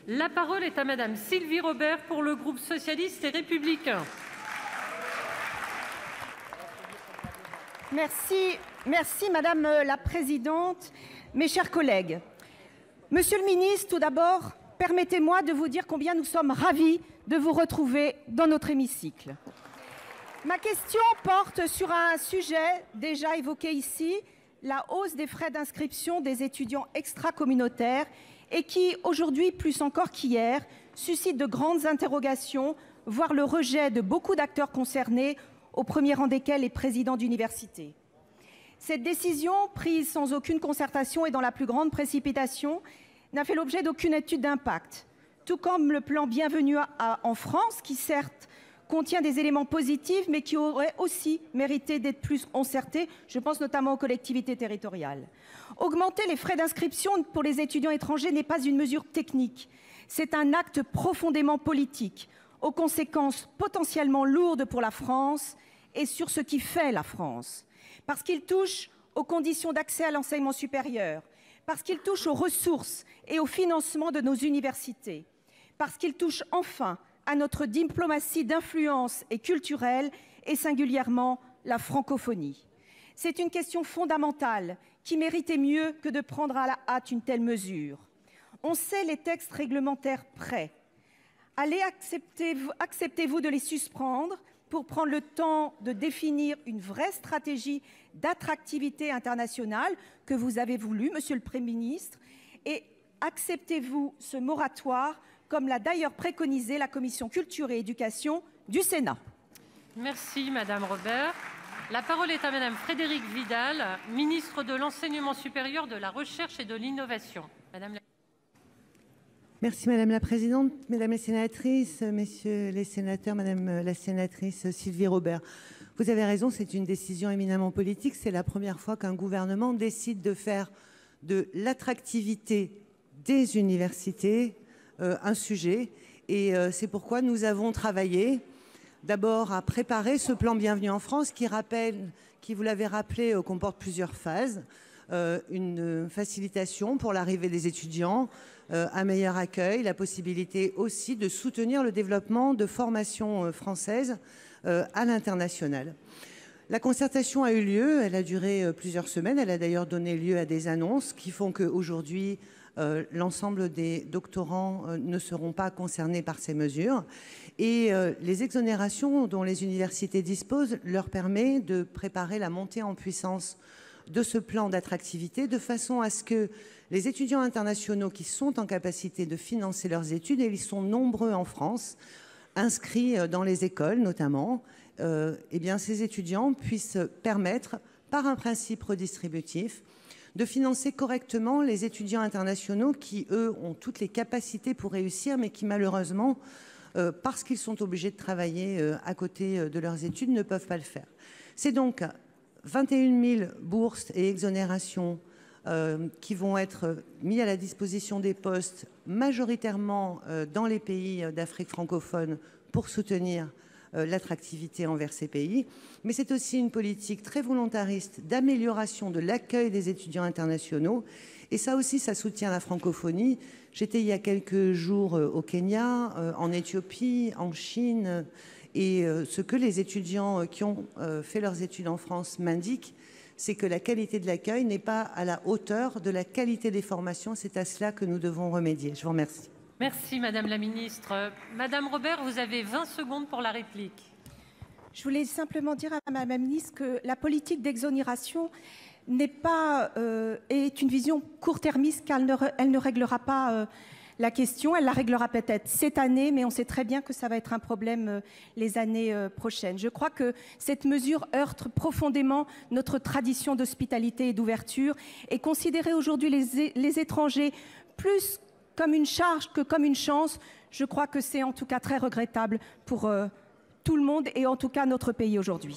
La parole est à Madame Sylvie Robert pour le groupe socialiste et républicain. Merci Madame la Présidente, mes chers collègues. Monsieur le ministre, tout d'abord, permettez-moi de vous dire combien nous sommes ravis de vous retrouver dans notre hémicycle. Ma question porte sur un sujet déjà évoqué ici, la hausse des frais d'inscription des étudiants extracommunautaires et qui, aujourd'hui plus encore qu'hier, suscite de grandes interrogations, voire le rejet de beaucoup d'acteurs concernés, au premier rang desquels les présidents d'université. Cette décision, prise sans aucune concertation et dans la plus grande précipitation, n'a fait l'objet d'aucune étude d'impact, tout comme le plan Bienvenue en France, qui certes contient des éléments positifs, mais qui aurait aussi mérité d'être plus concerté. Je pense notamment aux collectivités territoriales. Augmenter les frais d'inscription pour les étudiants étrangers n'est pas une mesure technique. C'est un acte profondément politique, aux conséquences potentiellement lourdes pour la France et sur ce qui fait la France. Parce qu'il touche aux conditions d'accès à l'enseignement supérieur, parce qu'il touche aux ressources et au financement de nos universités, parce qu'il touche enfin à notre diplomatie d'influence et culturelle, et singulièrement la francophonie. C'est une question fondamentale qui méritait mieux que de prendre à la hâte une telle mesure. On sait les textes réglementaires prêts. Acceptez-vous de les suspendre pour prendre le temps de définir une vraie stratégie d'attractivité internationale que vous avez voulu, Monsieur le Premier ministre, et acceptez-vous ce moratoire comme l'a d'ailleurs préconisé la Commission Culture et Éducation du Sénat. Merci Madame Robert. La parole est à Madame Frédérique Vidal, ministre de l'Enseignement supérieur, de la Recherche et de l'Innovation. Merci Madame la Présidente, Mesdames les sénatrices, Messieurs les sénateurs, Madame la sénatrice Sylvie Robert. Vous avez raison, c'est une décision éminemment politique. C'est la première fois qu'un gouvernement décide de faire de l'attractivité des universités un sujet. Et c'est pourquoi nous avons travaillé d'abord à préparer ce plan Bienvenue en France qui vous l'avez rappelé, comporte plusieurs phases. Une facilitation pour l'arrivée des étudiants, un meilleur accueil, la possibilité aussi de soutenir le développement de formations françaises à l'international. La concertation a eu lieu, elle a duré plusieurs semaines, elle a d'ailleurs donné lieu à des annonces qui font qu'aujourd'hui, l'ensemble des doctorants ne seront pas concernés par ces mesures. Et les exonérations dont les universités disposent leur permet de préparer la montée en puissance de ce plan d'attractivité de façon à ce que les étudiants internationaux qui sont en capacité de financer leurs études, et ils sont nombreux en France, inscrits dans les écoles notamment, eh bien ces étudiants puissent permettre, par un principe redistributif, de financer correctement les étudiants internationaux qui, eux, ont toutes les capacités pour réussir, mais qui malheureusement, parce qu'ils sont obligés de travailler à côté de leurs études, ne peuvent pas le faire. C'est donc 21 000 bourses et exonérations qui vont être mis à la disposition des postes, majoritairement dans les pays d'Afrique francophone, pour soutenir l'attractivité envers ces pays. Mais c'est aussi une politique très volontariste d'amélioration de l'accueil des étudiants internationaux. Et ça aussi, ça soutient la francophonie. J'étais il y a quelques jours au Kenya, en Éthiopie, en Chine. Et ce que les étudiants qui ont fait leurs études en France m'indiquent, c'est que la qualité de l'accueil n'est pas à la hauteur de la qualité des formations. C'est à cela que nous devons remédier. Je vous remercie. Merci Madame la Ministre. Madame Robert, vous avez 20 secondes pour la réplique. Je voulais simplement dire à Madame la Ministre que la politique d'exonération n'est pas est une vision court-termiste, car elle ne réglera pas la question. Elle la réglera peut-être cette année, mais on sait très bien que ça va être un problème les années prochaines. Je crois que cette mesure heurte profondément notre tradition d'hospitalité et d'ouverture, et considérer aujourd'hui les étrangers plus comme une charge que comme une chance, je crois que c'est en tout cas très regrettable pour tout le monde et en tout cas notre pays aujourd'hui.